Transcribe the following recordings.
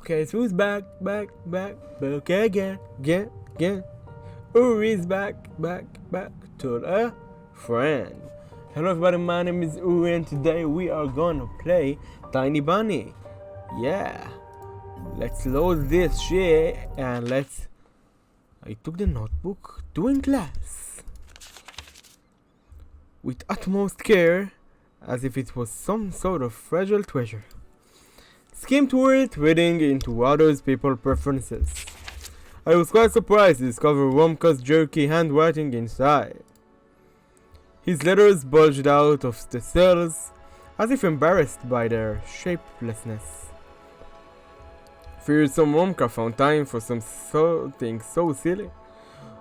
Okay, so who's back, back again. Uri's back to a friend. Hello everybody, my name is Uri and today we are gonna play Tiny Bunny. Yeah, let's load this shit and let's... I took the notebook during class with utmost care, as if it was some sort of fragile treasure. Skimmed through it, reading into others people's preferences. I was quite surprised to discover Womka's jerky handwriting inside. His letters bulged out of the cells, as if embarrassed by their shapelessness. Fearsome Womka found time for something so silly.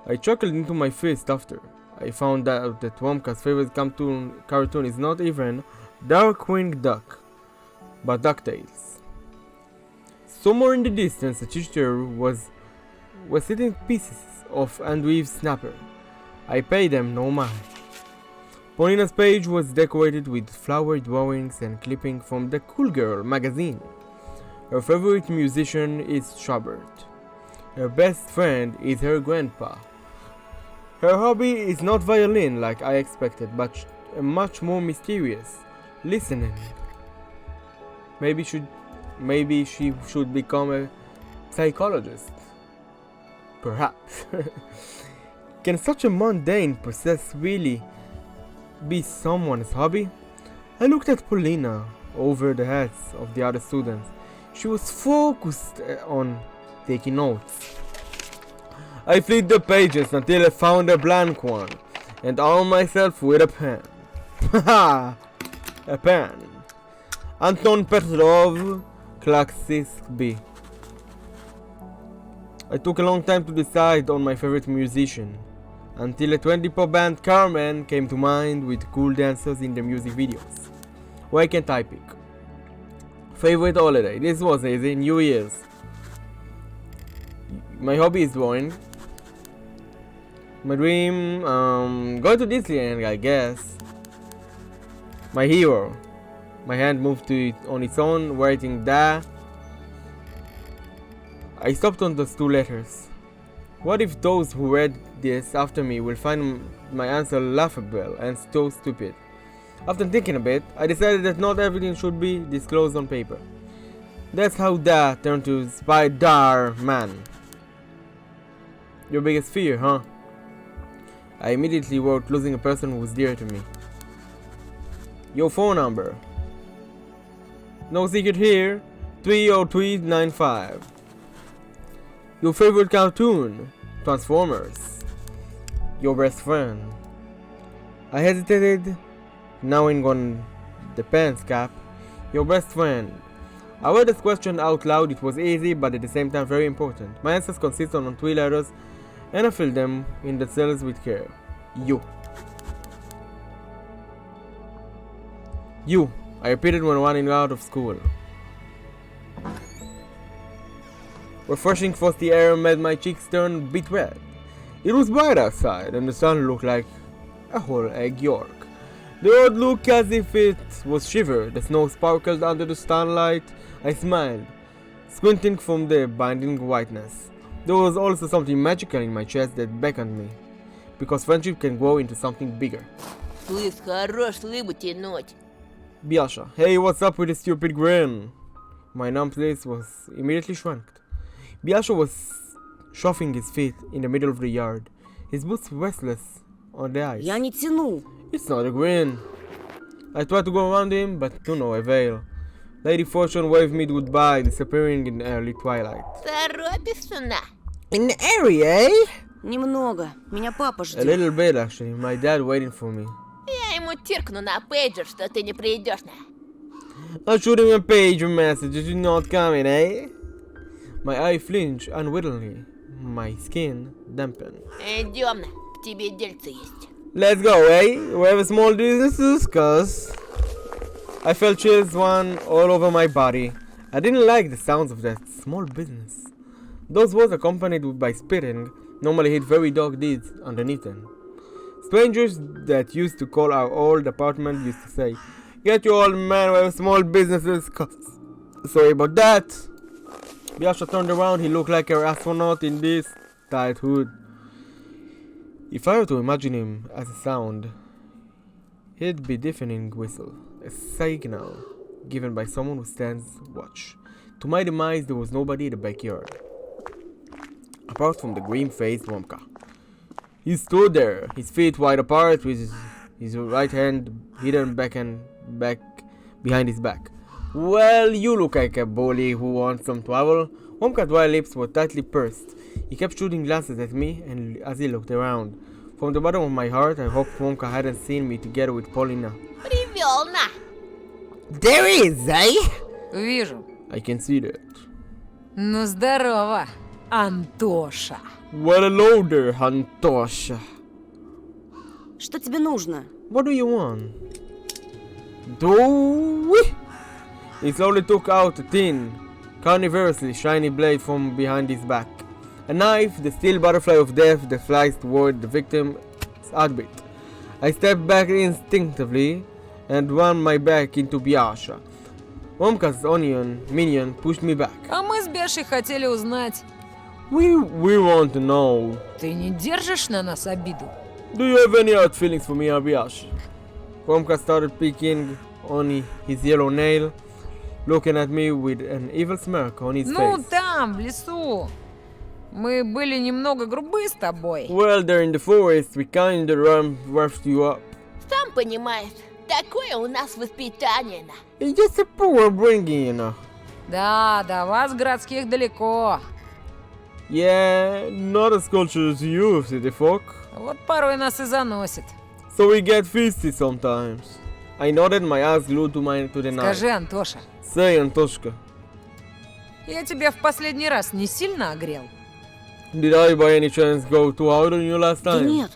I chuckled into my fist after. I found out that Womka's favorite cartoon is not even Darkwing Duck, but DuckTales. Somewhere in the distance, a teacher was eating pieces of endive snapper. I paid them no mind. Paulina's page was decorated with flower drawings and clippings from the Cool Girl magazine. Her favorite musician is Schubert. Her best friend is her grandpa. Her hobby is not violin like I expected, but much more mysterious. Listening. Maybe she should become a psychologist. Perhaps. Can such a mundane process really be someone's hobby? I looked at Paulina over the heads of the other students. She was focused on taking notes. I flipped the pages until I found a blank one and armed myself with a pen. Haha! A pen. Anton Petrov, Classic B. I took a long time to decide on my favorite musician, until a 20-pop band Carmen came to mind with cool dancers in the music videos. Why can't I pick? Favorite holiday? This was easy. New Year's. My hobby is drawing. My dream, go to Disneyland, I guess. My hero. My hand moved to it on its own, writing da. I stopped on those two letters. What if those who read this after me will find my answer laughable and so stupid? After thinking a bit, I decided that not everything should be disclosed on paper. That's how da turned to Spider-Man. Your biggest fear, huh? I immediately wrote losing a person who was dear to me. Your phone number. No secret here. 30395. Your favorite cartoon. Transformers. Your best friend. I hesitated, gnawing on the pen's cap. Your best friend. I read this question out loud. It was easy, but at the same time very important. My answers consisted on 3 letters, and I filled them in the cells with care. You. You. I repeated when running out of school. Refreshing frosty air made my cheeks turn a bit red. It was bright outside, and the sun looked like a whole egg yolk. The road looked as if it was shivered. The snow sparkled under the starlight. I smiled, squinting from the binding whiteness. There was also something magical in my chest that beckoned me, because friendship can grow into something bigger. Please, хорош рыбу тянуть. Biasha, hey, what's up with the stupid grin? My numb face was immediately shrunk. Biasha was shuffling his feet in the middle of the yard, his boots restless on the ice. Я не тяну. It's not a grin. I tried to go around him, but to no avail. Lady Fortune waved me goodbye, disappearing in early twilight. Торопишься на? In the area, eh? Немного. Меня папа A ждет. little bit, actually. My dad waiting for me. Я ему тиркну на пейджер, что ты не придешь на. I'll shoot him a pager message if you're not coming, eh? My eye flinched unwittingly. My skin dampened. Идем на, тебе дельце есть. Let's go, eh? We have a small business to discuss. I felt chills run all over my body. I didn't like the sounds of that small business. Those words accompanied by spitting normally hid very dark deeds underneath them. Strangers that used to call our old apartment used to say, "Get your old man, we have small businesses." Sorry about that. Biasha turned around. He looked like an astronaut in this tight hood. If I were to imagine him as a sound, he'd be deafening whistle, a signal given by someone who stands watch. To my demise, there was nobody in the backyard, apart from the green-faced Womka. He stood there, his feet wide apart, with his right hand hidden back behind his back. Well, you look like a bully who wants some trouble. Womka's dry lips were tightly pursed. He kept shooting glances at me, and as he looked around, from the bottom of my heart, I hoped Womka hadn't seen me together with Paulina. Привел на. There is, eh? Вижу. I can see that. Ну здорово, Антоша. Well, hello there, Antosha. Что тебе нужно? What do you want? Do He slowly took out a thin, carnivorously shiny blade from behind his back. A knife, the steel butterfly of death that flies toward the victim's heartbeat. I stepped back instinctively and ran my back into Biasha. Womka's minion pushed me back. А мы с Бешей хотели узнать, We want to know. ты не держишь на нас обиду? Do you have any hard feelings for me, Biasha? Womka started picking on his yellow nail, looking at me with an evil smirk on his Ну, face. там, в лесу. Мы были немного грубы с тобой. Well, there in the forest, we kinda roughed you up. Сам понимаешь, такое у нас воспитание. It's just a poor bringing, you know. Да, до вас, городских, далеко. Yeah, not as cultured as you, city folk. Вот порой нас и заносит. So we get feisty sometimes. I nodded, my eyes glued to the knife. Скажи, Антоша, Say, Antoshka, я тебя в последний раз не сильно огрел? did I by any chance go too hard on you last Да time? нет.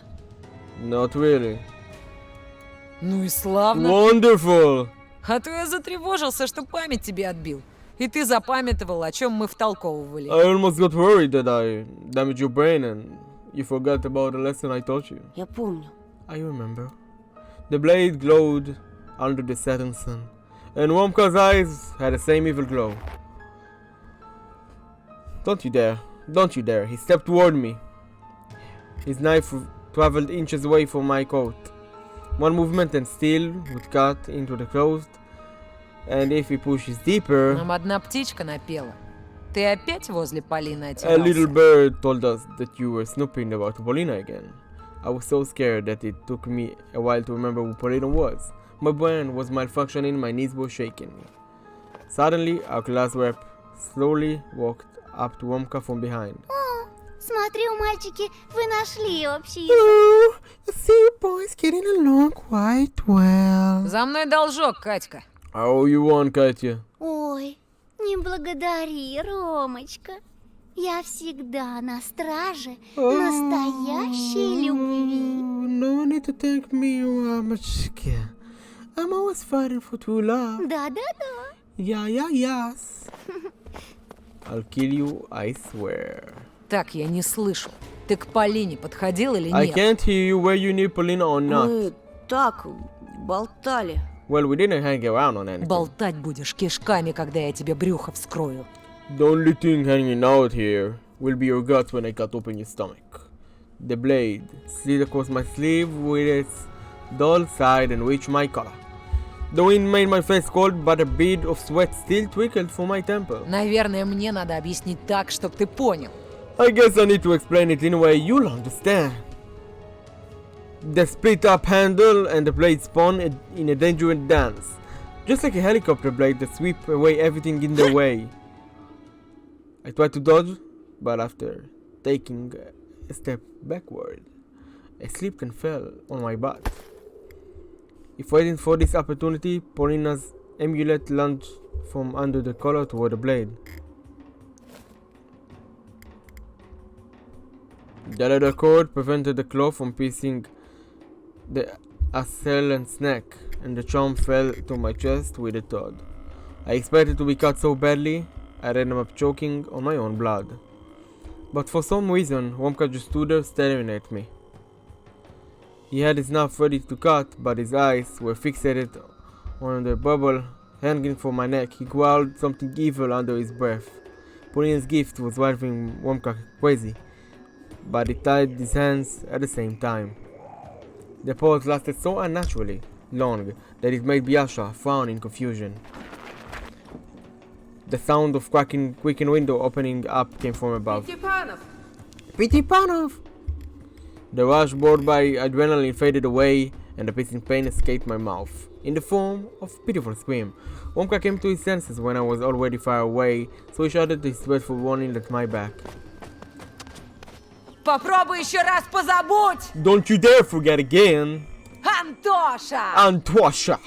Not really. Ну и славно. Wonderful! А то я затревожился, что память тебе отбил. И ты запамятовал, о чем мы втолковывали. I almost got worried that I damaged your brain and you forgot about the lesson I taught you. Я помню. I remember. The blade glowed under the setting sun, and Womka's eyes had the same evil glow. Don't you dare. Don't you dare. He stepped toward me. His knife traveled inches away from my coat. One movement and steel would cut into the cloth, and if he pushes deeper, Нам одна птичка напела. Ты опять возле Полины a little отирался? bird told us that you were snooping about Paulina again. I was so scared that it took me a while to remember who Paulina was. My brain was malfunctioning, my knees were shaking. Suddenly, our class rep slowly walked up to Womka from behind. Смотрю, мальчики, вы нашли общий Oh, I see you boys getting along quite well. За мной должок, Катька. How you want, Katya? Ой, не благодари, Ромочка. Я всегда на страже настоящей любви. No need to thank me, Ramachka. I'm always fighting for true love. Да-да-да. Yes. I'll kill you, I swear. Так, я не слышу. Ты к Полине подходил или I нет? can't hear you where you need Paulina or not. Мы так болтали. Well, we didn't hang around on anything. Болтать будешь кишками, когда я тебе брюхо вскрою. The only thing hanging out here will be your guts when I cut open your stomach. The blade slid across my sleeve with its dull side and reached my collar. The wind made my face cold, but a bead of sweat still trickled from my temple. Наверное, мне надо объяснить так, чтоб ты понял. I guess I need to explain it in a way you'll understand. The split up handle and the blade spun in a dangerous dance. Just like a helicopter blade that sweep away everything in their way. I tried to dodge, but after taking a step backward, I slipped and fell on my butt. If waiting for this opportunity, Paulina's amulet lunged from under the collar toward the blade. The leather cord prevented the claw from piercing the assailant's neck, and the charm fell to my chest with a thud. I expected to be cut so badly, I ended up choking on my own blood. But for some reason, Womka just stood there staring at me. He had his knife ready to cut, but his eyes were fixated on the bubble hanging from my neck. He growled something evil under his breath. Pauline's gift was driving Womka crazy, but it tied his hands at the same time. The pause lasted so unnaturally long that it made Biasha frown in confusion. The sound of quaking window opening up came from above. Pitipanov! The rush brought by adrenaline faded away, and the pissing pain escaped my mouth, in the form of a pitiful scream. Womka came to his senses when I was already far away, so he shouted his dreadful warning at my back. Попробуй еще раз позабудь! Don't you dare forget again! Антоша! Antosha!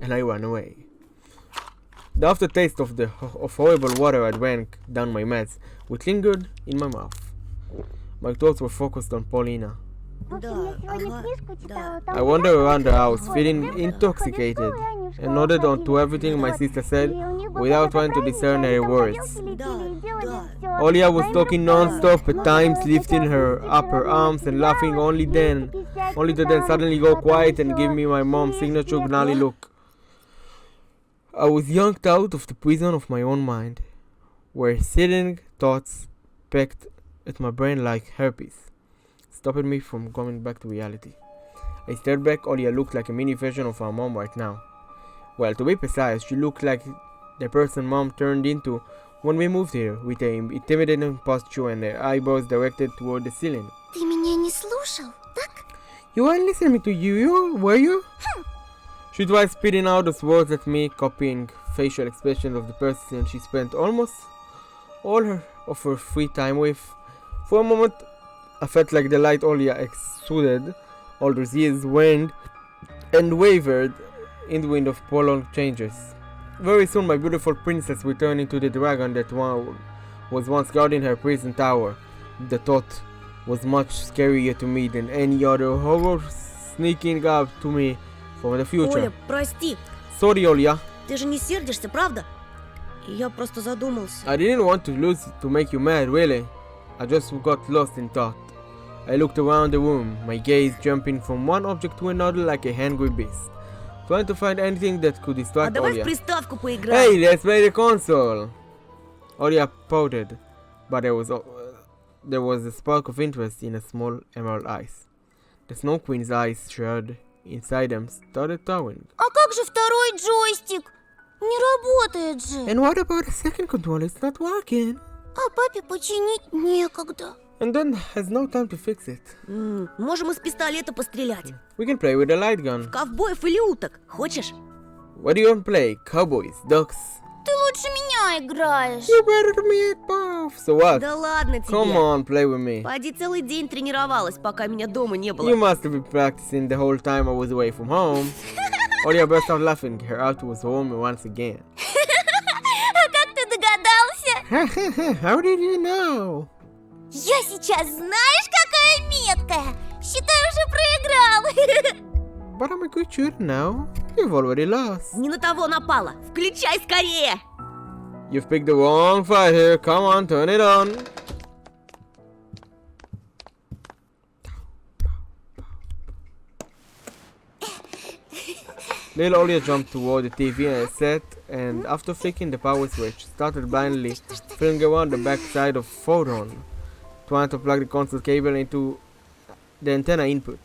And I ran away. The aftertaste of horrible water I drank down my meds, which lingered in my mouth. My thoughts were focused on Paulina. I wandered around the house, feeling intoxicated, and nodded on to everything my sister said, without trying to discern her words. Olia was talking non-stop, at times lifting her up her arms and laughing, only to then suddenly go quiet and give me my mom's signature gnarly look. I was yanked out of the prison of my own mind, where sitting thoughts pecked at my brain like herpes, stopping me from coming back to reality. I stared back. Olia looked like a mini version of our mom right now. Well, to be precise, she looked like the person mom turned into when we moved here, with an intimidating posture and her eyebrows directed toward the ceiling. Ты меня не слушал, так? You weren't listening to you, were you? She tried spitting out those words at me, copying facial expressions of the person she spent almost all of her free time with. For a moment, I felt like the light Olia exuded all those years waned and wavered in the wind of prolonged changes. Very soon my beautiful princess returned into the dragon that was once guarding her prison tower. The thought was much scarier to me than any other horror sneaking up to me from the future. Оля, прости. Sorry, Olia. Ты же не сердишься, правда? Я просто задумался. I didn't want to make you mad, really. I just got lost in thought. I looked around the room, my gaze jumping from one object to another like a hungry beast, trying to find anything that could А distract давай в Olia. приставку поиграем. Hey, let's play the console! Olia pouted, but there was a spark of interest in her small emerald eyes. The Snow Queen's eyes shard inside them started towering. А как же второй джойстик? Не работает же. And what about the second controller? It's not working. А папе починить некогда. And then has no time to fix it. Можем из пистолета пострелять. We can play with a light gun. Ковбоев или уток. Хочешь? What do you want to play? Cowboys, ducks? Ты лучше меня играешь. You better than me at both. So what? Да ладно тебе. Come on, play with me. Поди целый день тренировалась, пока меня дома не было. You must have been practicing the whole time I was away from home. Olia burst out laughing. Her heart was warm once again. А как ты догадался? How did you know? Я сейчас знаешь, какая меткая. Считай, уже проиграл. But I'm a good shooter now. You've already lost. Не на того напала. Включай скорее. You've picked the wrong fight here. Come on, turn it on. Little Olia jumped toward the TV and set, and after flicking the power switch, started blindly feeling around the back side of Photon, trying to plug the console cable into the antenna input.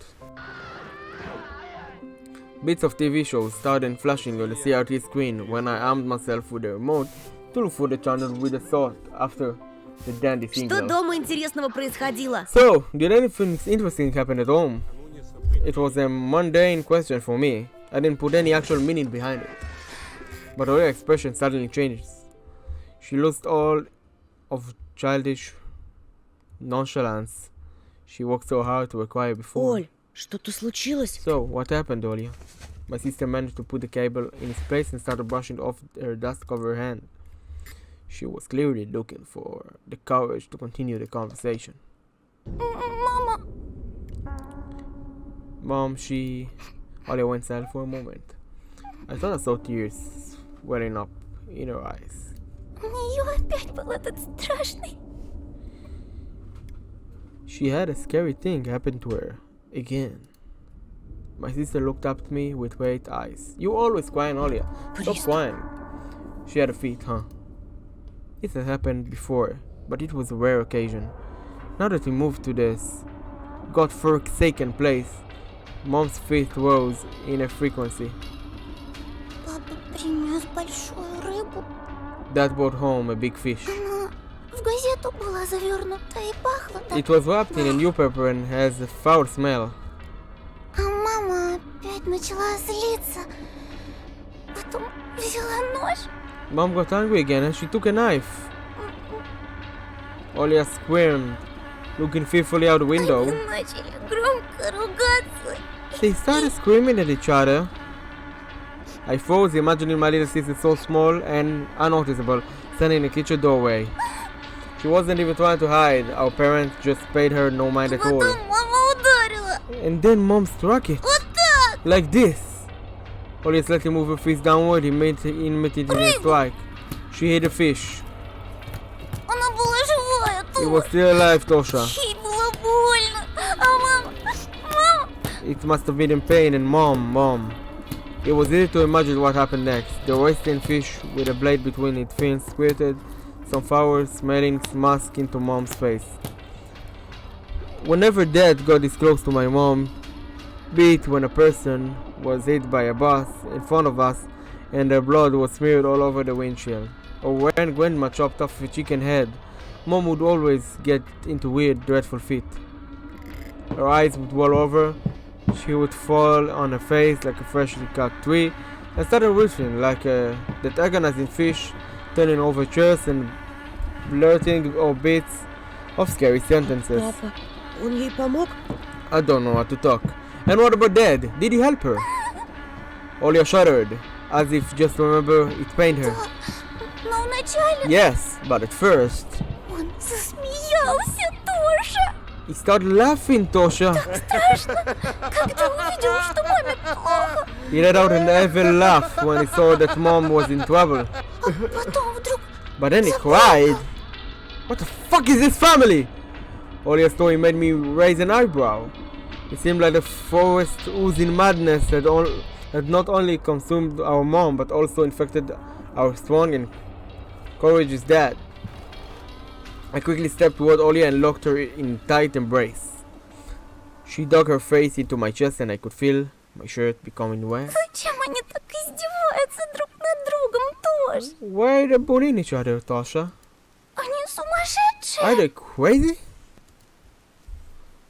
Bits of TV shows started flashing on the CRT screen when I armed myself with the remote to look for the channel with a sword after the dandy Что signal. дома интересного происходило? So, did anything interesting happen at home? It was a mundane question for me. I didn't put any actual meaning behind it. But her expression suddenly changed. She lost all of childish nonchalance she worked so hard to acquire before. Оль, что-то случилось? So, what happened, Olia? My sister managed to put the cable in its place and started brushing off her dust-covered hand. She was clearly looking for the courage to continue the conversation. Мама. Mom, Olia went silent for a moment. I thought I saw tears welling up in her eyes. У нее опять был этот страшный. She had a scary thing happen to her again. My sister looked up at me with wide eyes. You always crying, Olia. Stop crying. She had feet, huh? It had happened before, but it was a rare occasion. Now that we moved to this godforsaken place, Mom's feet rose in a frequency. Папа принес большую рыбу. That brought home a big fish. Она в газету была завернута и пахла так. It was wrapped in a newspaper and has a foul smell. А мама опять начала злиться. Потом взяла нож. Mom got angry again and she took a knife. Olia squirmed, looking fearfully out the window. Они начали громко ругаться. They started screaming at each other. I froze, imagining my little sister so small and unnoticeable, standing in the kitchen doorway. She wasn't even trying to hide. Our parents just paid her no mind at all. Потом мама ударила. And then Mom struck it. Вот так. Like this. Olia slightly moved her fist downward, imitating a strike. She hit a fish. Она была живая It was тут. still alive, Tosha. Ей было больно. А мама... It must have been in pain, and Mom. It was easy to imagine what happened next. The wasting fish with a blade between its fins squirted some foul-smelling musk into Mom's face. Whenever Dad got this close to my mom, be it when a person was hit by a bus in front of us and their blood was smeared all over the windshield, or when Grandma chopped off a chicken head, Mom would always get into weird, dreadful fit. Her eyes would roll over, she would fall on her face like a freshly cut tree, and started whistling like that agonizing fish, turning over chairs and blurting out bits of scary sentences. Папа, он ей помог? I don't know how to talk. And what about Dad? Did he help her? Olia shuddered, as if just to remember it pained her. Но вначале Yes, but at first, он засмеялся тоже. he started laughing, Tosha. Страшно, когда увидел, что маме плохо. He let out an evil laugh when he saw that Mom was in trouble. А потом вдруг But then he cried. What the fuck is this family? Olia's story made me raise an eyebrow. It seemed like the forest oozing madness had not only consumed our mom, but also infected our strong and courageous dad. I quickly stepped toward Olia and locked her in tight embrace. She dug her face into my chest and I could feel my shirt becoming wet. зачем они так издеваются друг над другом тоже? Why are they bullying each other, Tasha? Они сумасшедшие. Are they crazy?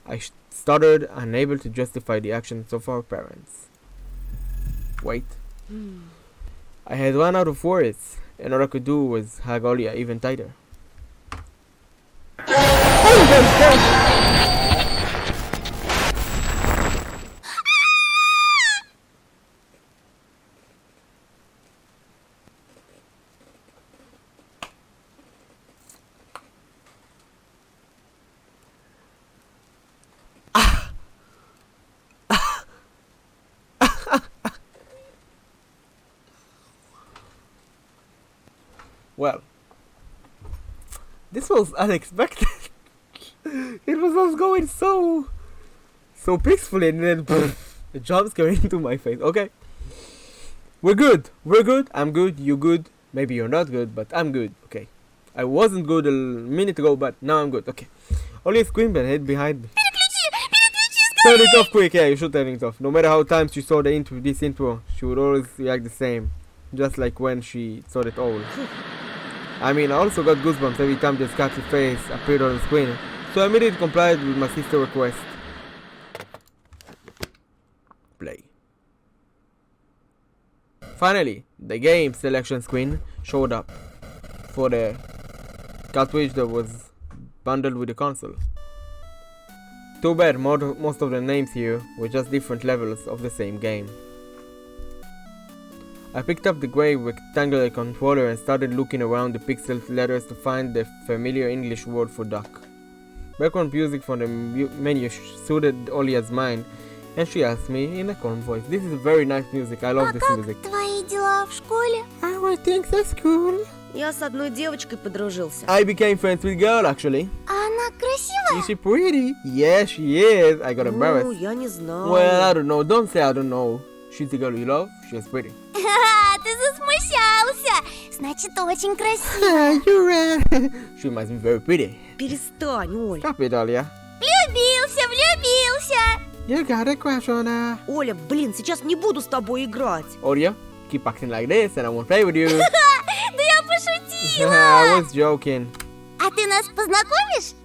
I stuttered, unable to justify the actions of our parents. Wait. I had run out of words, and all I could do was hug Olia even tighter. Well, this was unexpected. It was all going so peacefully, and then a jump scare into my face. Okay, we're good. I'm good. You good? Maybe you're not good, but I'm good. Okay, I wasn't good a minute ago, but now I'm good. Okay, Olia screamed and hid behind me. Turn it off quick. Yeah, you should turn it off. No matter how times she saw this intro, she would always react the same, just like when she saw that owl. I mean, I also got goosebumps every time this catchy face appeared on the screen, so I immediately complied with my sister's request. Play. Finally, the game selection screen showed up for the cartridge that was bundled with the console. Too bad most of the names here were just different levels of the same game. I picked up the grey rectangular controller and started looking around the pixeled letters to find the familiar English word for duck. Background music from the menu suited Olia's mind, and she asked me in a calm voice, "This is very nice music, I love this music." Твои дела в школе? Everything's at school. Я с одной девочкой подружился. I became friends with a girl actually. А она красивая? Is she pretty? Yes, she is. I got Ну, embarrassed. я не знаю. Well, I don't know. Don't say I don't know. She's the girl you love. She's pretty. Ха, ты засмущался. Значит, очень красиво. You're right. She must be very pretty. Перестань, Оль. Stop it, Olia. Влюбился. You got a crush on her. Оля, блин, сейчас не буду с тобой играть. Olia, keep acting like this and I won't play with you. Да я пошутила. I was joking. А ты нас познакомишь?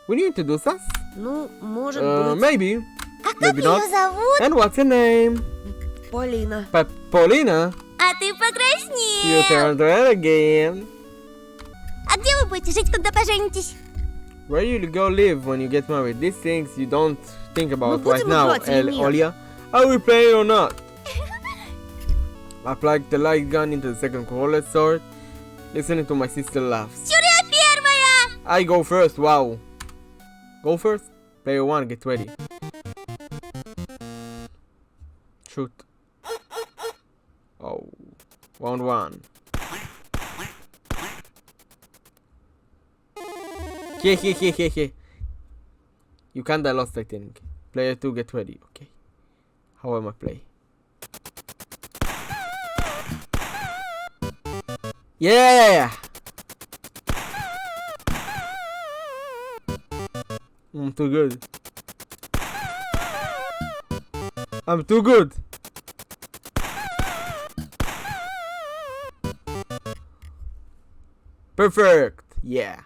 Will you introduce us? Ну, может быть. Maybe. А как Maybe ее not. зовут? And what's your name? Полина. Paulina? А ты You покраснел. turned red again. А где вы будете жить, когда поженитесь? Where you go live when you get married? These things you don't think about Ну, right будем now, играть или нет? Olia. Are we playing or not? I plugged the light gun into the second controller sword, listening to my sister laughs. Юрия первая. I go first, wow. Go first? Player 1, get ready. Shoot. Oh. Round 1. He. You kinda lost, I think. Player 2, get ready, okay. How am I play? Yeah! I'm too good. I'm too good. Perfect. Yeah.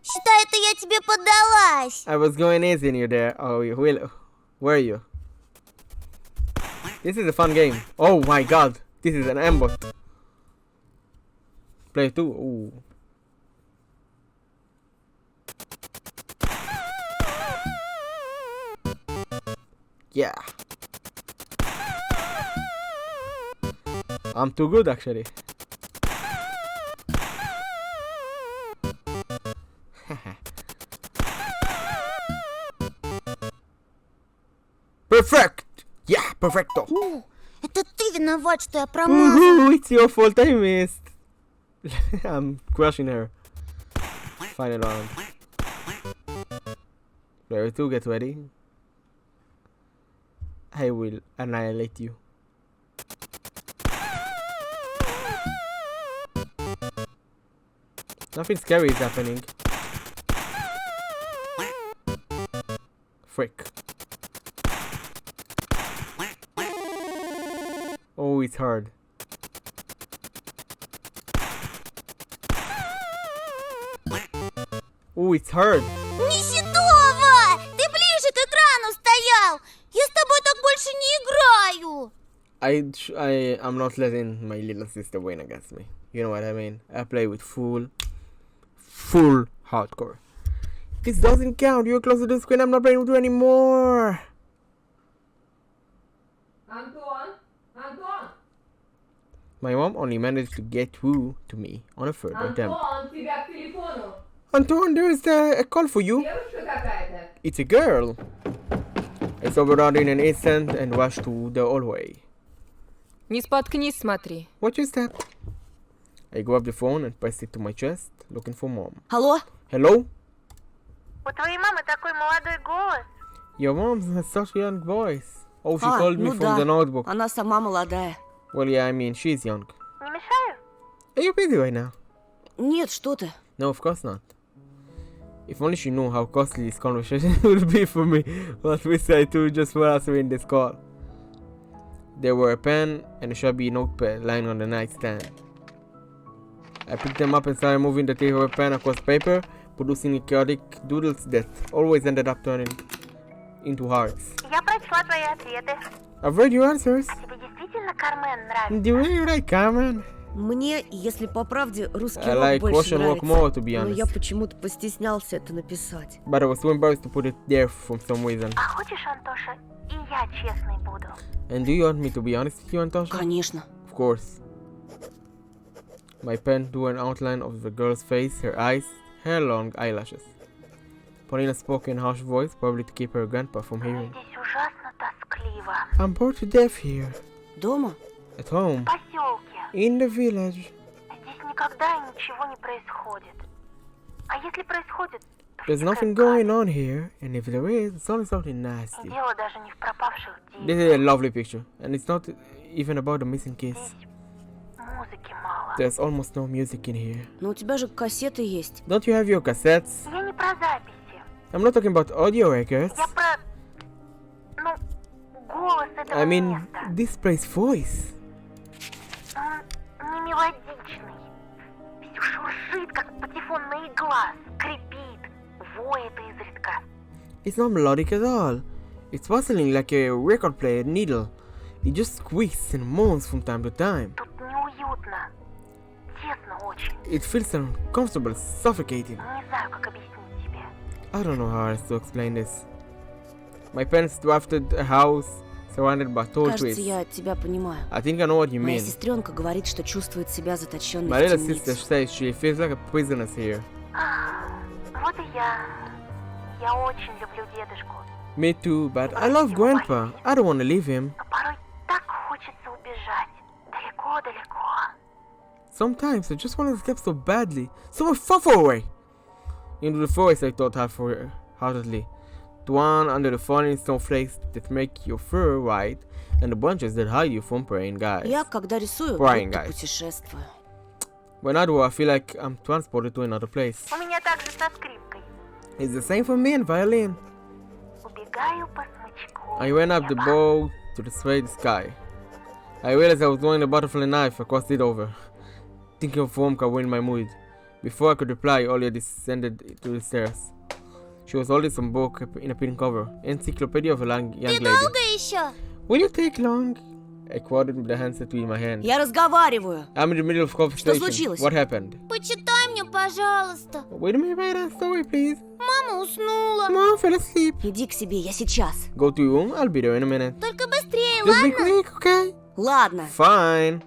Считай, это я тебе поддалась. I was going easy in you there. Oh, you will. Where are you? This is a fun game. Oh my god. This is an aimbot. Play 2. Ooh. Yeah. I'm too good actually. Perfect! Yeah, perfecto! Это ты виноват, что я промазал. Woohoo, it's your fault I missed. I'm crushing her. Final round. Player 2, get ready. I will annihilate you. Nothing scary is happening. Frick. Oh, it's hard. Oh, it's hard. Неситова! Ты ближе к экрану стоял! Я с тобой так больше не играю! I'm not letting my little sister win against me. You know what I mean? I play with full hardcore. This doesn't count. You're close to the screen. I'm not playing with you anymore. Антон! My mom only managed to get through to me on a third attempt. Антон, тебя к телефону. Anton, there is a call for you. Девушка какая-то. It's a girl. I saw her out in an instant and rushed to the hallway. Не споткнись, смотри. What is that? I grabbed the phone and pressed it to my chest, looking for mom. Алло? Hello? У твоей мамы такой молодой голос. Your mom has such a young voice. Oh, she А, called me ну from да. the notebook. Она сама молодая. Well, yeah, I mean, she's young. Не мешаю? Are you busy right now? Нет, что ты. No, of course not. If only she knew how costly this conversation would be for me. What we say to just for answering this call. There were a pen and a shabby notepad lying on the nightstand. I picked them up and started moving the tip of a pen across paper, producing chaotic doodles that always ended up turning into hearts. Я прочла твои ответы. I've read your answers. Тебе действительно Кармен нравится? Do you really like Carmen? Мне, если по правде, русский I рок like больше Russian rock нравится. more, to be Но я honest. почему-то постеснялся это написать. But I was too embarrassed to put it there for some reason. А хочешь, Антоша, и я честной буду? And do you want me to be honest with you, Antasha? Конечно. Of course. My pen drew an outline of the girl's face, her eyes, her long eyelashes. Paulina spoke in a harsh voice, probably to keep her grandpa from hearing. Здесь ужасно тоскливо. I'm bored to death here. Дома? At home. В поселке. In the village. Здесь никогда ничего не происходит. А если происходит, то There's nothing going on here, and if there is, it's only something И nasty. дело даже не в пропавших This детях. is a lovely picture, and it's not even about the missing kids. Здесь музыки мало. There's almost no music in here. Но у тебя же кассеты есть. Don't you have your cassettes? Я не про записи. I'm not talking about audio records. Я про... Ну, голос этого I mean, места. this place voice. Он не мелодичный. Все шуршит, как патефонная игла, скрипит, воет изредка. It's not melodic at all. It's rustling like a record player needle. It just squeaks and moans from time to time. Тут неуютно. Тесно очень. It feels uncomfortable, suffocating. Не знаю, как объяснить тебе. I don't know how else to explain this. My parents drafted a house surrounded by tall Кажется, trees. я тебя понимаю. I think I know what you Моя mean. сестренка говорит, что чувствует себя заточенной My в little темнице. sister says she feels like a prisoner here. Вот и я. Я очень люблю дедушку. Me too, but I love Grandpa. I don't want to leave him. Но порой так хочется убежать. Далеко-далеко. Sometimes I just want to escape so badly. So far away. Into the forest, I thought half-heartedly. The one under the falling snowflakes that make your fur white, and the bunches that hide you from praying guys. Я, когда рисую, Brian, будто guys. путешествую. When I do, I feel like I'm transported to another place. У меня также со скрипкой. It's the same for me and violin. Убегаю по смычку. I ran up the bow to the straight sky. I realized I was throwing a butterfly knife across it over. Thinking of Womka ruined my mood. Before I could reply, Olia descended to the stairs. She was holding some book in a pink cover. Encyclopedia of a young lady. Долго еще? Will you take long? I quoted with the handset in my hand. Я разговариваю. I'm in the middle of conversation. случилось? What happened? Почитай мне, пожалуйста. Wait a minute, write a story, please. Мама уснула. Mom fell asleep. Иди к себе, я сейчас. Go to your room. I'll be there in a minute. Только быстрее, Just be ладно? quick, okay? Ладно. Fine.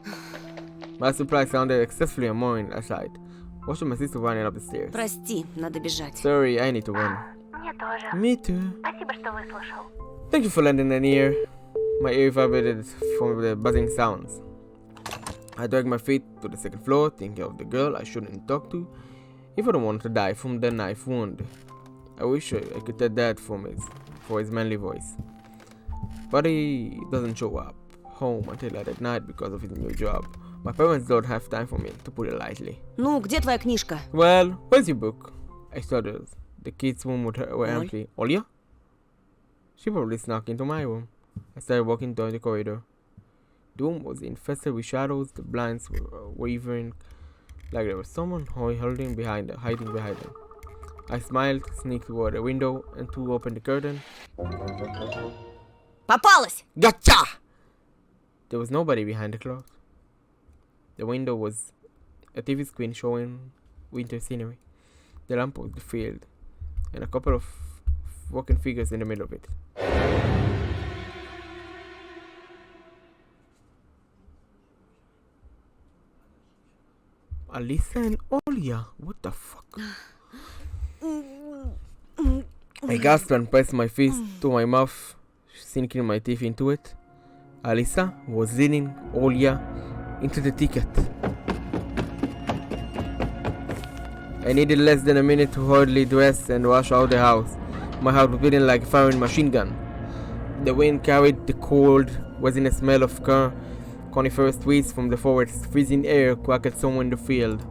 My surprise sounded excessively annoying aside. Watching my sister running up the stairs. Прости, надо бежать. Sorry, I need to run. Мне тоже. Me too. Спасибо, что выслушал. Thank you for lending an ear. My ear vibrated from the buzzing sounds. I dragged my feet to the second floor, thinking of the girl I shouldn't talk to if I don't want to die from the knife wound. I wish I could tell Dad for his manly voice. But he doesn't show up home until late at night because of his new job. My parents don't have time for me, to put it lightly. Ну, где твоя книжка? Well, where's your book? I stuttered. The kids' room were empty. Olia? She probably snuck into my room. I started walking down the corridor. The room was infested with shadows. The blinds were wavering like there was someone hiding behind them. I smiled, sneaked toward the window, and threw open the curtain. Попалась! Gotcha! There was nobody behind the cloth. The window was a TV screen showing winter scenery. The lamp was the field, and a couple of walking figures in the middle of it. Alisa and Olia, what the fuck? I gasped and pressed my fist to my mouth, sinking my teeth into it. Alisa was leaning Olia into the ticket. I needed less than a minute to hurriedly dress and rush out the house. My heart was beating like a firing machine gun. The wind carried the cold, resinous smell of coniferous trees from the forest. Freezing air crackled somewhere in the field.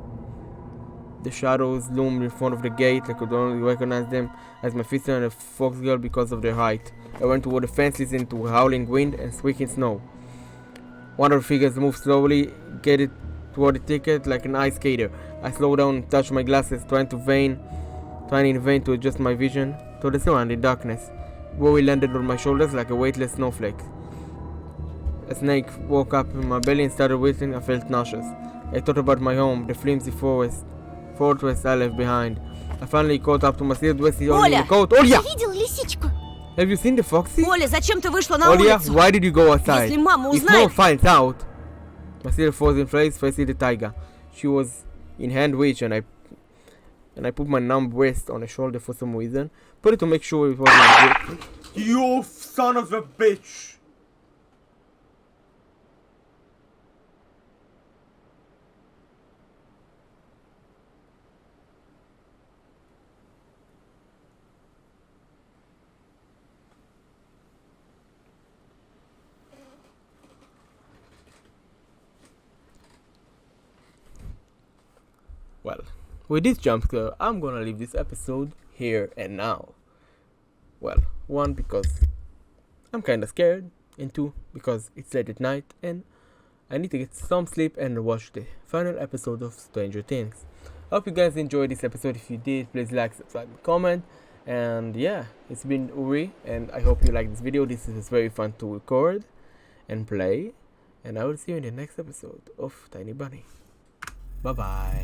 The shadows loomed in front of the gate. I could only recognize them as my sister and a fox girl because of their height. I went toward the fence, listening to howling wind and squeaking snow. One of the figures moved slowly, getting toward the ticket like an ice skater. I slowed down and touched my glasses, trying in vain to adjust my vision to the surrounding darkness. Worry landed on my shoulders like a weightless snowflake. A snake woke up in my belly and started writhing. I felt nauseous. I thought about my home, the flimsy fortress I left behind. I finally caught up to my sister, dressed only in the coat. Olia! Видел лисичку? Have you seen the foxy? Оля, зачем ты вышла на Olia, улицу? why did you go outside? Если мама If узнает... mom finds out. My sister froze in place, facing the tiger. She was in hand reach, and I put my numb wrist on her shoulder for some reason. Put it to make sure it wasn't. You son of a bitch! Well, with this jump scare, I'm gonna leave this episode here and now. Well, one, because I'm kinda scared, and two, because it's late at night and I need to get some sleep and watch the final episode of Stranger Things. Hope you guys enjoyed this episode. If you did, please like, subscribe, and comment. And yeah, it's been Uri, and I hope you like this video. This is very fun to record and play. And I will see you in the next episode of Tiny Bunny. Bye bye.